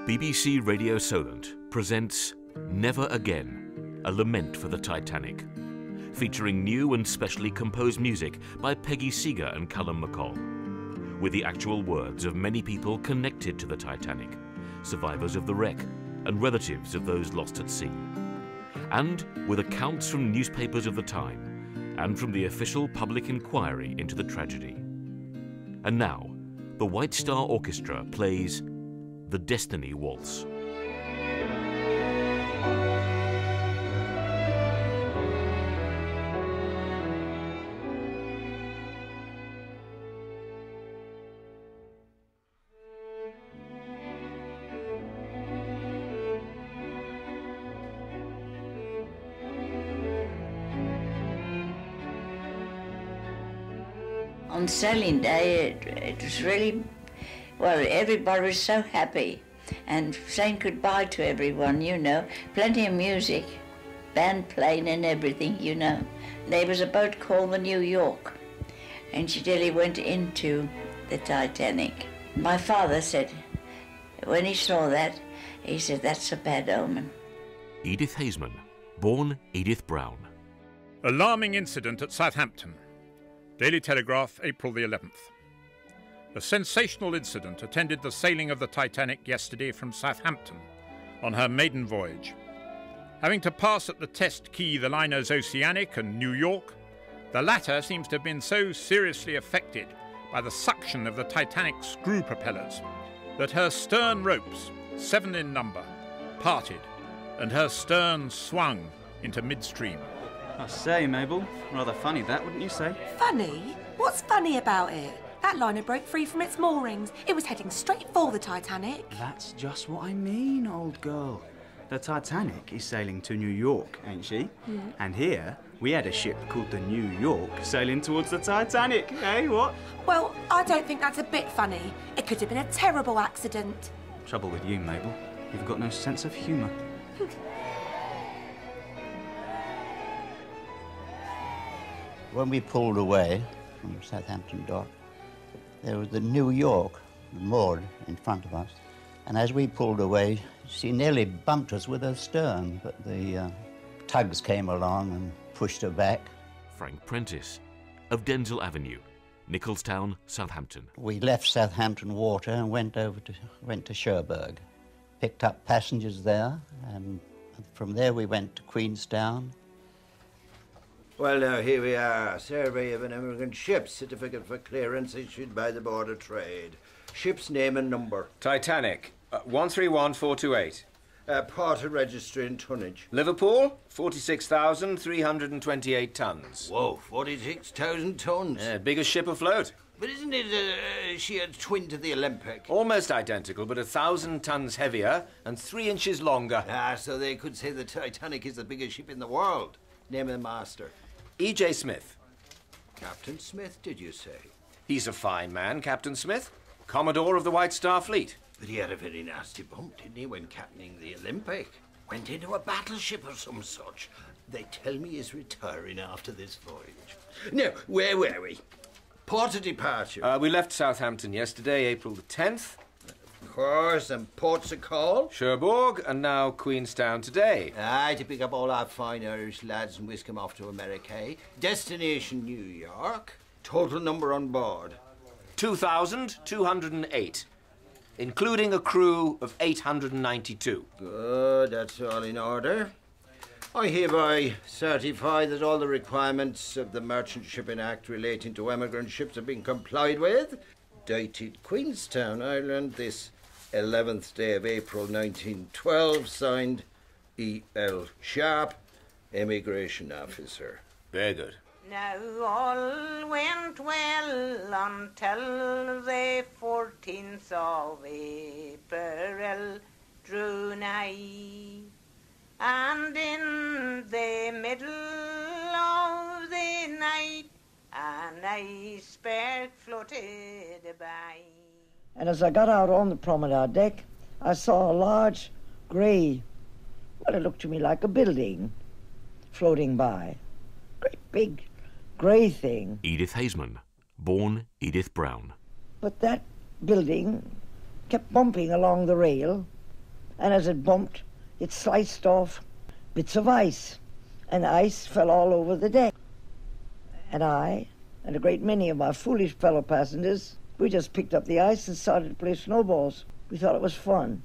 BBC Radio Solent presents Never Again, a lament for the Titanic, featuring new and specially composed music by Peggy Seeger and Callum McCall, with the actual words of many people connected to the Titanic, survivors of the wreck and relatives of those lost at sea, and with accounts from newspapers of the time and from the official public inquiry into the tragedy. And now, the White Star Orchestra plays The Destiny Waltz. On sailing day, it was really, well, everybody was so happy and saying goodbye to everyone, you know. Plenty of music, band playing and everything, you know. There was a boat called the New York, and she nearly went into the Titanic. My father said, when he saw that, he said, that's a bad omen. Edith Haseman, born Edith Brown. Alarming incident at Southampton. Daily Telegraph, April the 11th. A sensational incident attended the sailing of the Titanic yesterday from Southampton on her maiden voyage. Having to pass at the test key the liners Oceanic and New York, the latter seems to have been so seriously affected by the suction of the Titanic's screw propellers that her stern ropes, 7 in number, parted and her stern swung into midstream. I say, Mabel, rather funny that, wouldn't you say? Funny? What's funny about it? That liner broke free from its moorings. It was heading straight for the Titanic. That's just what I mean, old girl. The Titanic is sailing to New York, ain't she? Mm. And here, we had a ship called the New York sailing towards the Titanic, eh, what? Well, I don't think that's a bit funny. It could have been a terrible accident. Trouble with you, Mabel, you've got no sense of humour. When we pulled away from Southampton dock, there was the New York moored in front of us. And as we pulled away, she nearly bumped us with her stern, but the tugs came along and pushed her back. Frank Prentice, of Denzil Avenue, Nicholstown, Southampton. We left Southampton Water and went to Cherbourg, picked up passengers there, and from there we went to Queenstown. Well, now, here we are. Survey of an American ship. Certificate for clearance issued by the Board of Trade. Ship's name and number. Titanic, 131428. Porter registry and tonnage. Liverpool, 46,328 tons. Whoa, 46,000 tons. Biggest ship afloat. But isn't it she a twin to the Olympic? Almost identical, but 1,000 tons heavier and 3 inches longer. Ah, so they could say the Titanic is the biggest ship in the world. Name of the master. E.J. Smith. Captain Smith, did you say? He's a fine man, Captain Smith. Commodore of the White Star Fleet. But he had a very nasty bump, didn't he, when captaining the Olympic? Went into a battleship of some such. They tell me he's retiring after this voyage. Now, where were we? Port of departure. We left Southampton yesterday, April the 10th. Of course, and ports of call? Cherbourg, and now Queenstown today. Aye, to pick up all our fine Irish lads and whisk them off to America. Destination New York. Total number on board? 2,208, including a crew of 892. Good, that's all in order. I hereby certify that all the requirements of the Merchant Shipping Act relating to emigrant ships have been complied with. Dated Queenstown, Ireland, this 11th day of April 1912, signed E.L. Sharp, Immigration Officer. Very good. Now all went well until the 14th of April drew nigh, and in the middle of the night an iceberg floated by. And as I got out on the promenade deck, I saw a large grey, well, it looked to me like a building floating by. Great big grey thing. Edith Haseman, born Edith Brown. But that building kept bumping along the rail and as it bumped, it sliced off bits of ice, and ice fell all over the deck. And I, and a great many of my foolish fellow passengers, we just picked up the ice and started to play snowballs. We thought it was fun.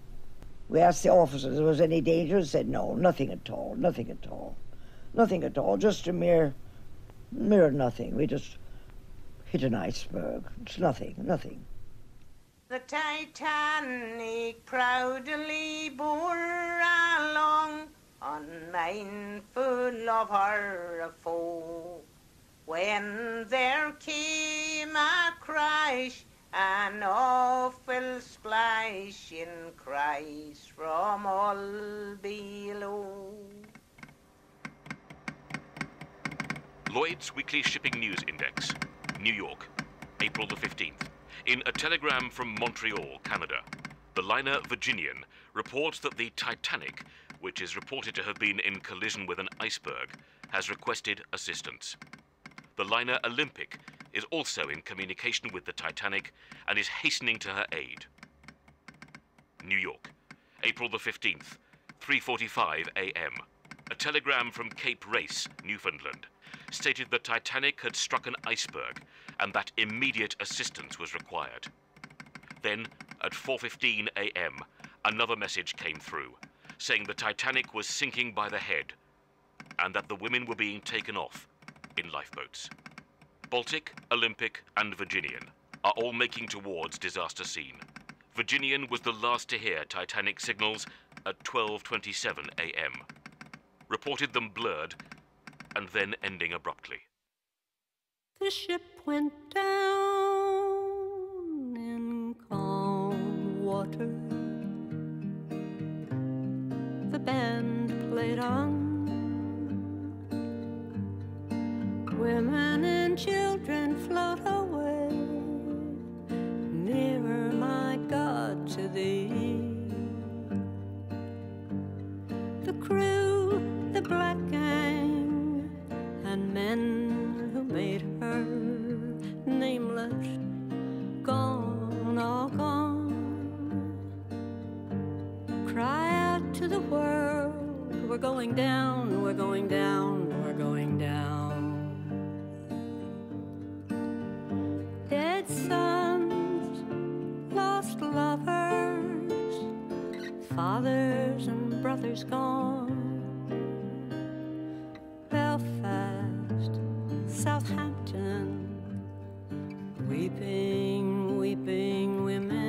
We asked the officers if there was any danger and said, no, nothing at all, nothing at all. Nothing at all, just a mere nothing. We just hit an iceberg. It's nothing, nothing. The Titanic proudly bore along, unmindful of her foe, when there came a crash, an awful splash in cries from all below. Lloyd's Weekly Shipping News Index, New York, April the 15th. In a telegram from Montreal, Canada, the liner Virginian reports that the Titanic, which is reported to have been in collision with an iceberg, has requested assistance. The liner Olympic is also in communication with the Titanic and is hastening to her aid. New York, April the 15th, 3:45 a.m. A telegram from Cape Race, Newfoundland, stated the Titanic had struck an iceberg and that immediate assistance was required. Then, at 4:15 a.m., another message came through, saying the Titanic was sinking by the head and that the women were being taken off in lifeboats. Baltic, Olympic, and Virginian are all making towards disaster scene. Virginian was the last to hear Titanic signals at 12:27 a.m. Reported them blurred and then ending abruptly. The ship went down in calm water. The band played on. Women and children float away, nearer, my God, to thee. The crew, the black gang, and men who made her nameless, gone, all gone. Cry out to the world, we're going down, we're going down, we're going down. Dead sons, lost lovers, fathers and brothers gone. Belfast, Southampton, weeping, weeping women.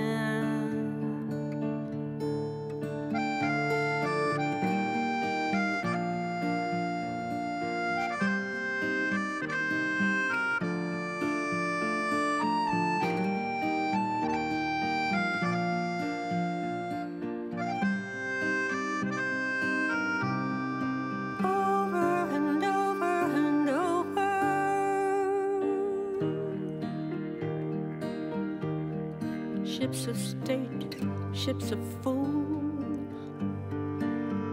Ships of state, ships of fool,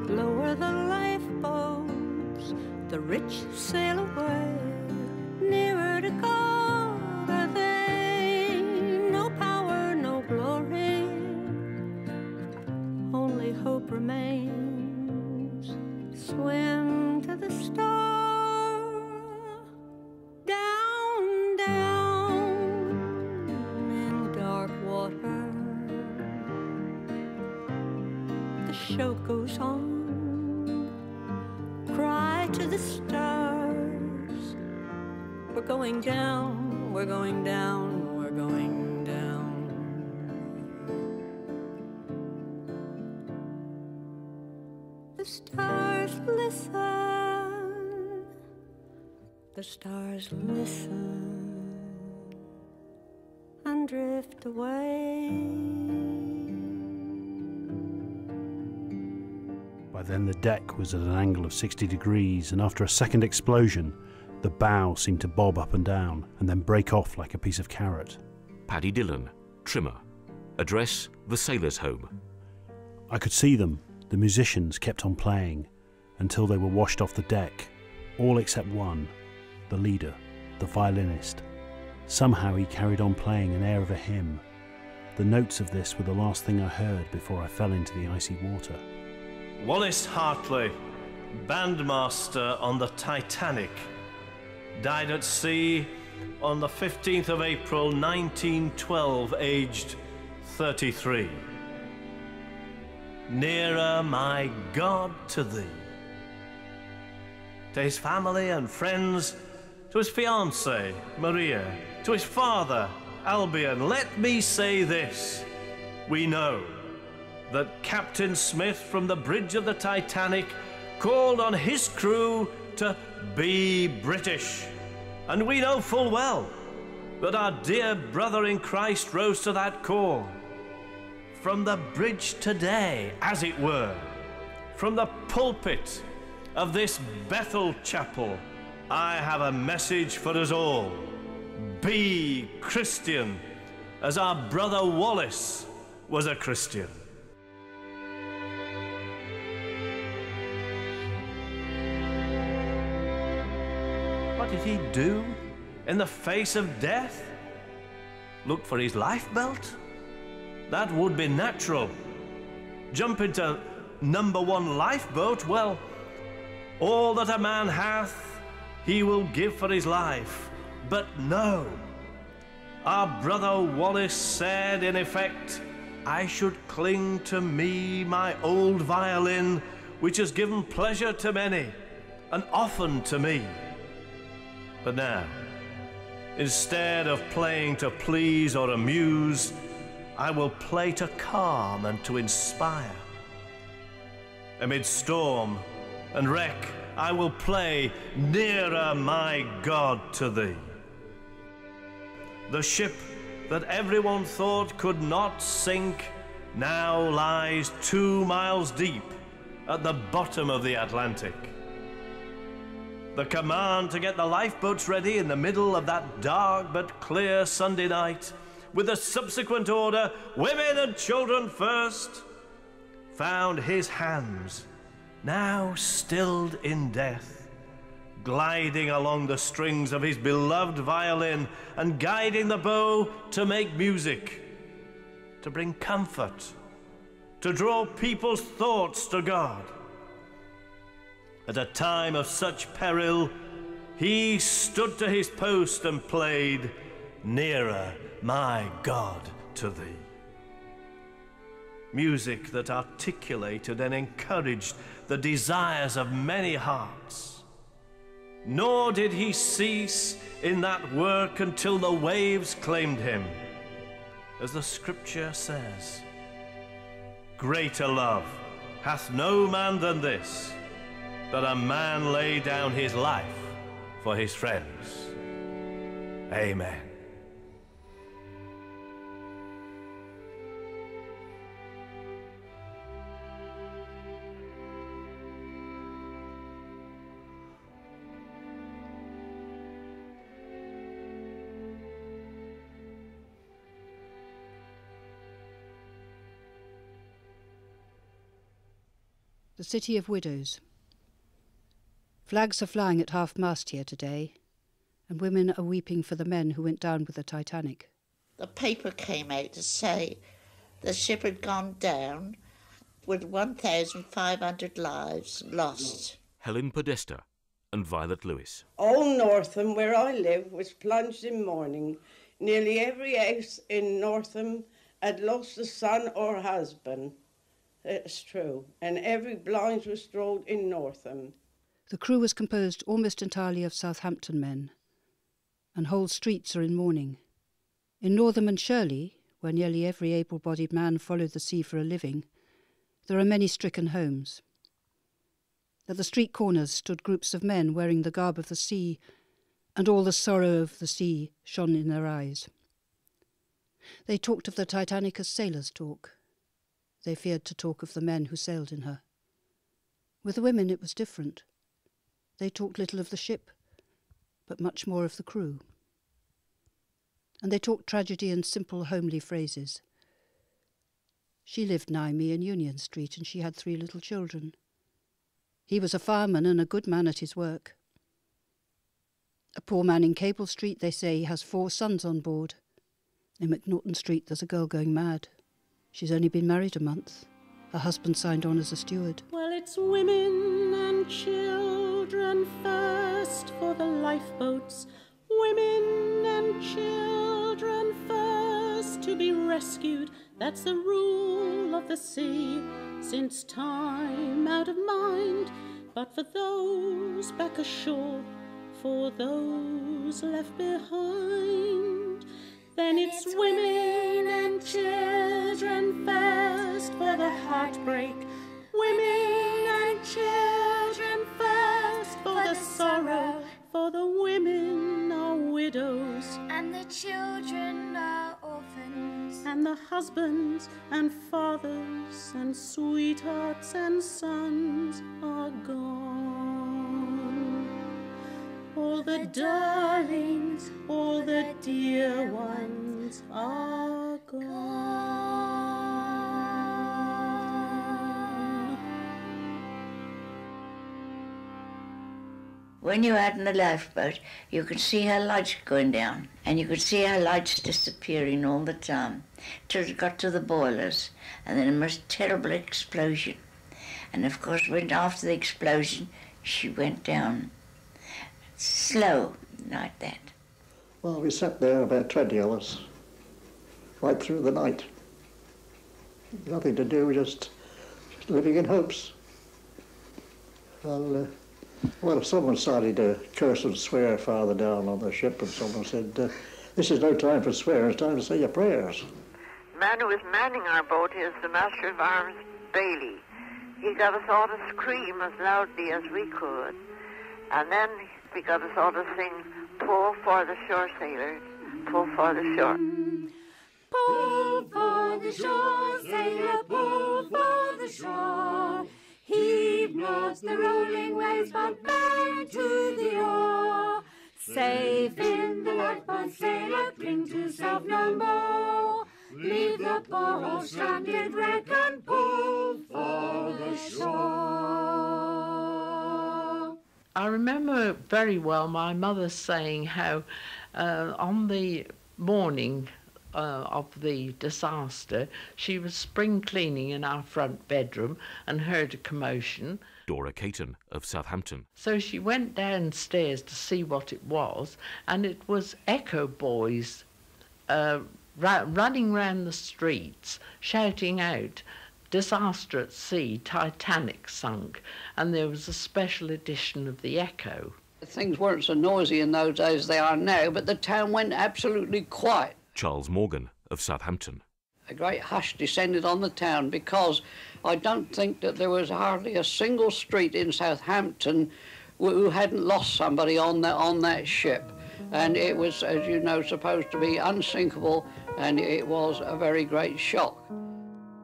lower the lifeboats, the rich sail away, nearer to God are they, no power, no glory, only hope remains, swim to the star, down, down in dark water. The show goes on. Cry to the stars. We're going down, we're going down, we're going down. The stars listen. The stars listen and drift away. By then the deck was at an angle of 60 degrees, and after a second explosion, the bow seemed to bob up and down and then break off like a piece of carrot. Paddy Dillon, trimmer. Address, the Sailors' Home. I could see them. The musicians kept on playing until they were washed off the deck, all except one, the leader, the violinist. Somehow he carried on playing an air of a hymn. The notes of this were the last thing I heard before I fell into the icy water. Wallace Hartley, bandmaster on the Titanic, died at sea on the 15th of April 1912, aged 33. Nearer, my God, to thee. To his family and friends, to his fiancée, Maria, to his father, Albion, let me say this. We know that Captain Smith from the bridge of the Titanic called on his crew to be British. And we know full well that our dear brother in Christ rose to that call. From the bridge today, as it were, from the pulpit of this Bethel chapel, I have a message for us all. Be Christian, as our brother Wallace was a Christian. What did he do in the face of death? Look for his lifebelt? That would be natural. Jump into #1 lifeboat? Well, all that a man hath, he will give for his life. But no, our brother Wallace said, in effect, I should cling to me, my old violin, which has given pleasure to many, and often to me. But now, instead of playing to please or amuse, I will play to calm and to inspire. Amid storm and wreck, I will play nearer, my God, to thee. The ship that everyone thought could not sink now lies 2 miles deep at the bottom of the Atlantic. The command to get the lifeboats ready in the middle of that dark but clear Sunday night, with the subsequent order, women and children first, found his hands, now stilled in death, gliding along the strings of his beloved violin and guiding the bow to make music, to bring comfort, to draw people's thoughts to God. At a time of such peril, he stood to his post and played, Nearer, my God, to thee. Music that articulated and encouraged the desires of many hearts. Nor did he cease in that work until the waves claimed him. As the scripture says, greater love hath no man than this, that a man lay down his life for his friends. Amen. The City of Widows. Flags are flying at half-mast here today, and women are weeping for the men who went down with the Titanic. The paper came out to say the ship had gone down with 1,500 lives lost. Helen Podesta and Violet Lewis. All Northam, where I live, was plunged in mourning. Nearly every house in Northam had lost a son or husband. It's true. And every blind was strolled in Northam. The crew was composed almost entirely of Southampton men, and whole streets are in mourning. In Northam and Shirley, where nearly every able-bodied man followed the sea for a living, there are many stricken homes. At the street corners stood groups of men wearing the garb of the sea, and all the sorrow of the sea shone in their eyes. They talked of the Titanic as sailors talk. They feared to talk of the men who sailed in her. With the women it was different. They talked little of the ship, but much more of the crew. And they talked tragedy in simple, homely phrases. She lived nigh me in Union Street, and she had 3 little children. He was a fireman and a good man at his work. A poor man in Cable Street, they say, has 4 sons on board. In McNaughton Street there's a girl going mad. She's only been married a month. Her husband signed on as a steward. Well, it's women and children first for the lifeboats. Women and children first to be rescued. That's the rule of the sea since time out of mind. But for those back ashore, for those left behind, then it's women and children first for the heartbreak. Women and children first for the sorrow. For the women are widows, and the children are orphans, and the husbands and fathers and sweethearts and sons are gone. All the darlings, all the dear ones are gone. When you were out in the lifeboat, you could see her lights going down, and you could see her lights disappearing all the time, till it got to the boilers, and then a most terrible explosion. And of course, after the explosion, she went down slow, like that. Well, we sat there about 20 of us, right through the night. Nothing to do, just living in hopes. Well, someone started to curse and swear farther down on the ship, and someone said, this is no time for swearing, it's time to say your prayers. The man who was manning our boat is the Master of Arms, Bailey. He got us all to scream as loudly as we could, and then we got us all to sing, pull for the shore, sailors, pull for the shore. Pull for the shore, sailor, pull for the shore. Heave not the rolling waves, but bang to the oar. Safe in the lifeboat, sailor, cling to self no more. Leave the poor old stranded wreck and pull for the shore. I remember very well my mother saying how on the morning of the disaster, she was spring cleaning in our front bedroom and heard a commotion. Dora Caton of Southampton. So she went downstairs to see what it was, and it was echo boys running round the streets, shouting out, "Disaster at sea, Titanic sunk," and there was a special edition of the Echo. Things weren't so noisy in those days as they are now, but the town went absolutely quiet. Charles Morgan of Southampton. A great hush descended on the town because I don't think that there was hardly a single street in Southampton who hadn't lost somebody on that ship. And it was, as you know, supposed to be unsinkable, and it was a very great shock.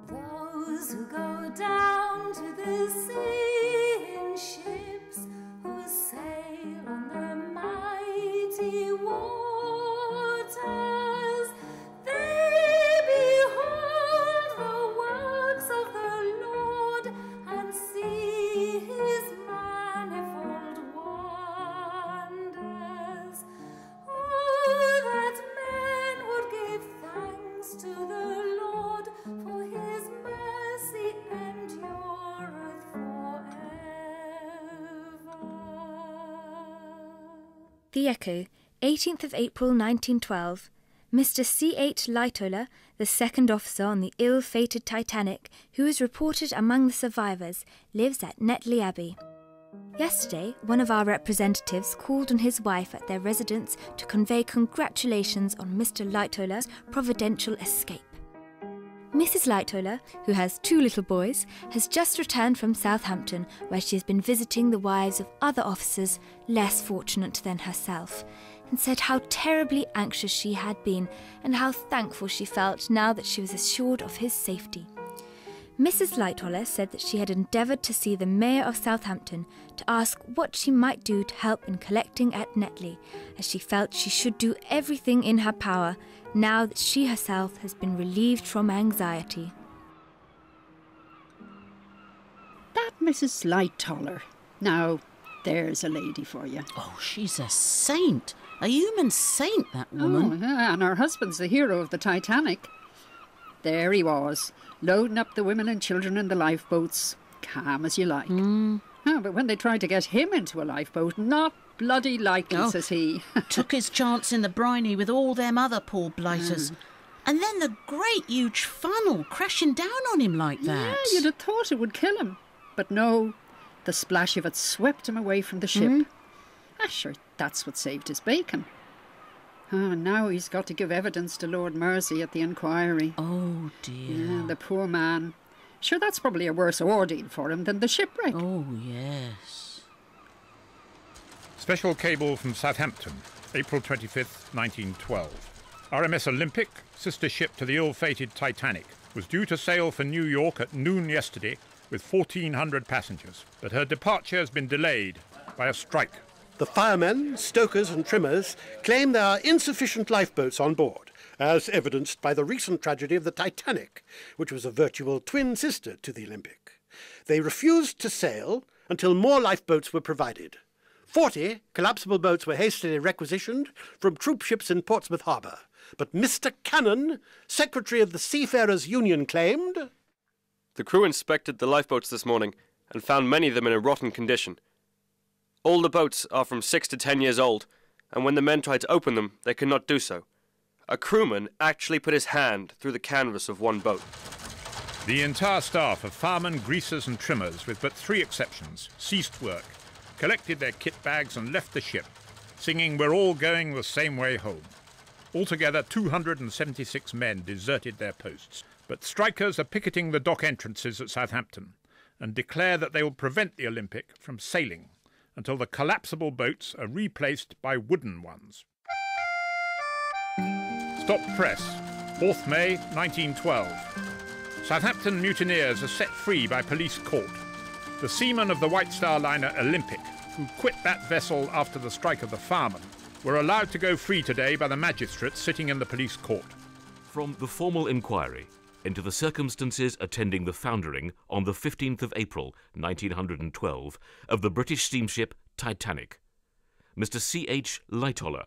Those who go down to the sea in ships, who sail on the mighty waters, they behold the works of the Lord and see his manifold wonders. Oh, that men would give thanks to the Lord, for his mercy endureth forever. The Echo, 18th of April 1912. Mr. C.H. Lightoller, the second officer on the ill-fated Titanic, who is reported among the survivors, lives at Netley Abbey. Yesterday, one of our representatives called on his wife at their residence to convey congratulations on Mr. Lightoller's providential escape. Mrs. Lightoller, who has 2 little boys, has just returned from Southampton, where she has been visiting the wives of other officers less fortunate than herself, and said how terribly anxious she had been and how thankful she felt now that she was assured of his safety. Mrs. Lightoller said that she had endeavoured to see the Mayor of Southampton to ask what she might do to help in collecting at Netley, as she felt she should do everything in her power now that she herself has been relieved from anxiety. That Mrs. Lightoller. Now, there's a lady for you. Oh, she's a saint. A human saint, that woman. Oh, yeah, and her husband's the hero of the Titanic. There he was, loading up the women and children in the lifeboats, calm as you like. Oh, but when they tried to get him into a lifeboat, not bloody likely, says he. Took his chance in the briny with all them other poor blighters. And then the great huge funnel crashing down on him like that. Yeah, you'd have thought it would kill him. But no, the splash of it swept him away from the ship. Sure, that's what saved his bacon. Oh, now he's got to give evidence to Lord Mersey at the inquiry. Oh, dear. Yeah, the poor man. Sure, that's probably a worse ordeal for him than the shipwreck. Oh, yes. Special cable from Southampton, April 25th, 1912. RMS Olympic, sister ship to the ill-fated Titanic, was due to sail for New York at noon yesterday with 1,400 passengers, but her departure has been delayed by a strike. The firemen, stokers and trimmers claim there are insufficient lifeboats on board, as evidenced by the recent tragedy of the Titanic, which was a virtual twin sister to the Olympic. They refused to sail until more lifeboats were provided. 40 collapsible boats were hastily requisitioned from troop ships in Portsmouth Harbour. But Mr. Cannon, Secretary of the Seafarers' Union, claimed... The crew inspected the lifeboats this morning and found many of them in a rotten condition. All the boats are from 6 to 10 years old, and when the men tried to open them, they could not do so. A crewman actually put his hand through the canvas of one boat. The entire staff of firemen, greasers and trimmers, with but 3 exceptions, ceased work, collected their kit bags and left the ship, singing "We're all going the same way home." Altogether, 276 men deserted their posts, but strikers are picketing the dock entrances at Southampton and declare that they will prevent the Olympic from sailing until the collapsible boats are replaced by wooden ones. Stop press, 4th May 1912. Southampton mutineers are set free by police court. The seamen of the White Star liner Olympic, who quit that vessel after the strike of the firemen, were allowed to go free today by the magistrates sitting in the police court. From the formal inquiry into the circumstances attending the foundering on the 15th of April 1912 of the British steamship Titanic, Mr. C.H. Lightoller,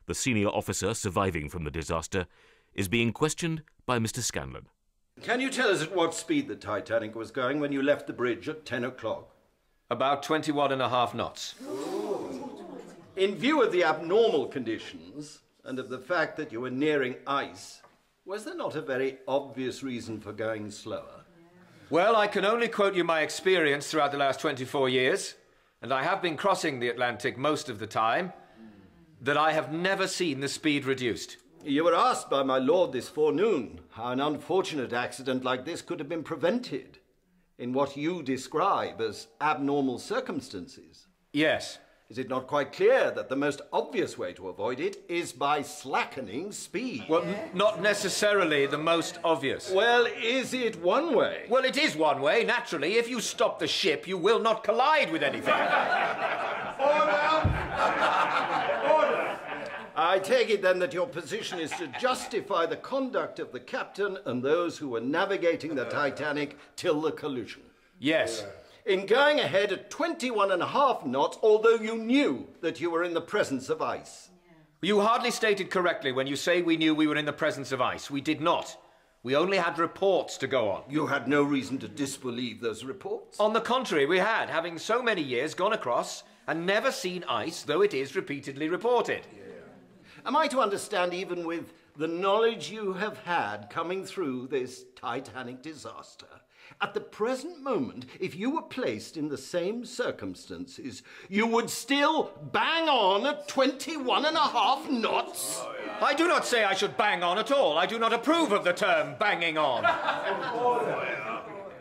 the senior officer surviving from the disaster, is being questioned by Mr. Scanlon. Can you tell us at what speed the Titanic was going when you left the bridge at 10 o'clock? About 21.5 knots. In view of the abnormal conditions and of the fact that you were nearing ice, was there not a very obvious reason for going slower? Well, I can only quote you my experience throughout the last 24 years, and I have been crossing the Atlantic most of the time, that I have never seen the speed reduced. You were asked by my lord this forenoon how an unfortunate accident like this could have been prevented in what you describe as abnormal circumstances. Yes. Is it not quite clear that the most obvious way to avoid it is by slackening speed? Well, not necessarily the most obvious. Well, is it one way? Well, it is one way, naturally. If you stop the ship, you will not collide with anything. Order! I take it then that your position is to justify the conduct of the captain and those who were navigating the Titanic till the collision. Yes. In going ahead at 21.5 knots, although you knew that you were in the presence of ice. You hardly stated correctly when you say we knew we were in the presence of ice. We did not. We only had reports to go on. You had no reason to disbelieve those reports? On the contrary, we had, having so many years gone across and never seen ice, though it is repeatedly reported. Am I to understand, even with the knowledge you have had coming through this Titanic disaster, at the present moment, if you were placed in the same circumstances, you would still bang on at 21.5 knots? I do not say I should bang on at all. I do not approve of the term banging on.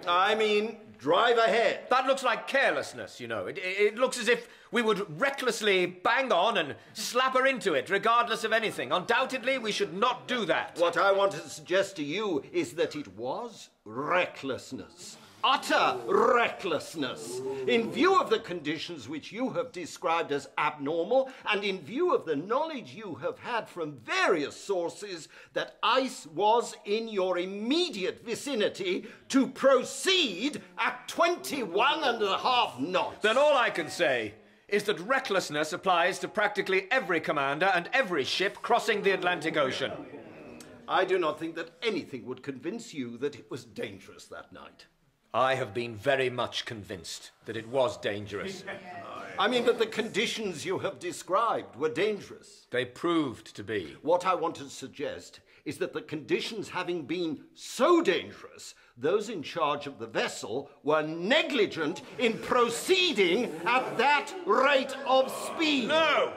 I mean, drive ahead. That looks like carelessness, you know. It looks as if we would recklessly bang on and slap her into it, regardless of anything. Undoubtedly, we should not do that. What I want to suggest to you is that it was recklessness. Utter recklessness. In view of the conditions which you have described as abnormal, and in view of the knowledge you have had from various sources that ice was in your immediate vicinity, to proceed at 21.5 knots. Then all I can say is that recklessness applies to practically every commander and every ship crossing the Atlantic Ocean. I do not think that anything would convince you that it was dangerous that night. I have been very much convinced that it was dangerous. I mean that the conditions you have described were dangerous. They proved to be. What I want to suggest is that the conditions having been so dangerous, those in charge of the vessel were negligent in proceeding at that rate of speed. No!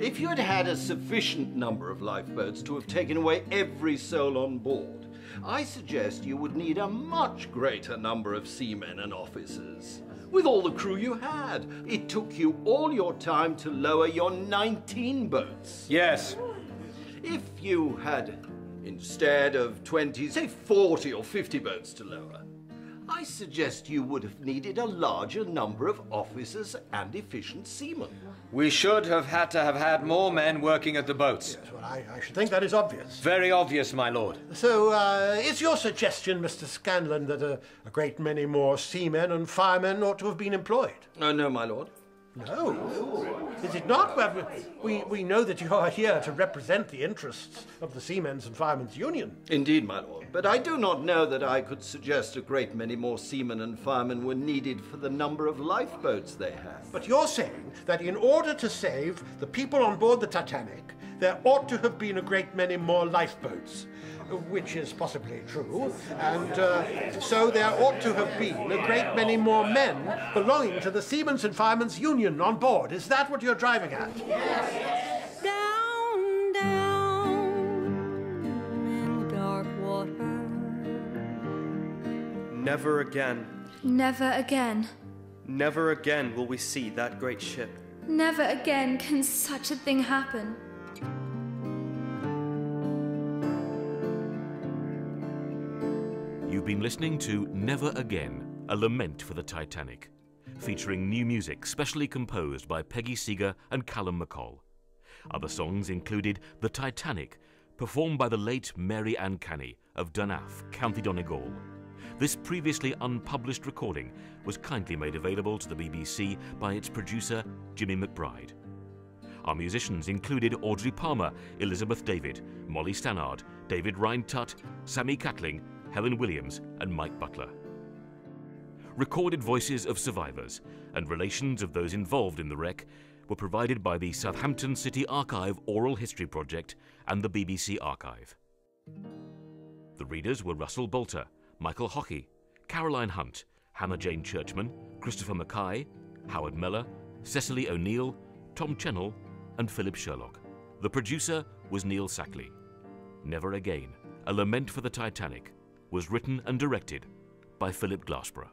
If you had had a sufficient number of lifeboats to have taken away every soul on board, I suggest you would need a much greater number of seamen and officers. With all the crew you had, it took you all your time to lower your 19 boats. Yes. If you had, instead of 20, say 40 or 50 boats to lower, I suggest you would have needed a larger number of officers and efficient seamen. We should have had more men working at the boats. Yes, well, I should think that is obvious. Very obvious, my lord. So, is your suggestion, Mr. Scanlon, that a great many more seamen and firemen ought to have been employed? No, my lord. No. Is it not? Well, we know that you are here to represent the interests of the Seamen's and Firemen's Union. Indeed, my lord. But I do not know that I could suggest a great many more seamen and firemen were needed for the number of lifeboats they have. But you're saying that in order to save the people on board the Titanic, there ought to have been a great many more lifeboats, which is possibly true, and so there ought to have been a great many more men belonging to the Seamen's and Firemen's Union on board. Is that what you're driving at? Yes. Down, down in dark water. Never again. Never again. Never again will we see that great ship. Never again can such a thing happen. You've been listening to Never Again, a lament for the Titanic, featuring new music specially composed by Peggy Seeger and Callum McCall. Other songs included The Titanic, performed by the late Mary Ann Canny of Dunaff, County Donegal. This previously unpublished recording was kindly made available to the BBC by its producer, Jimmy McBride. Our musicians included Audrey Palmer, Elizabeth David, Molly Stannard, David Rhine-Tutt, Sammy Catling, Helen Williams and Mike Butler. Recorded voices of survivors and relations of those involved in the wreck were provided by the Southampton City Archive Oral History Project and the BBC Archive. The readers were Russell Bolter, Michael Hockey, Caroline Hunt, Hannah Jane Churchman, Christopher Mackay, Howard Meller, Cecily O'Neill, Tom Chennell and Philip Sherlock. The producer was Neil Sackley. Never Again, a lament for the Titanic, was written and directed by Philip Glassborow.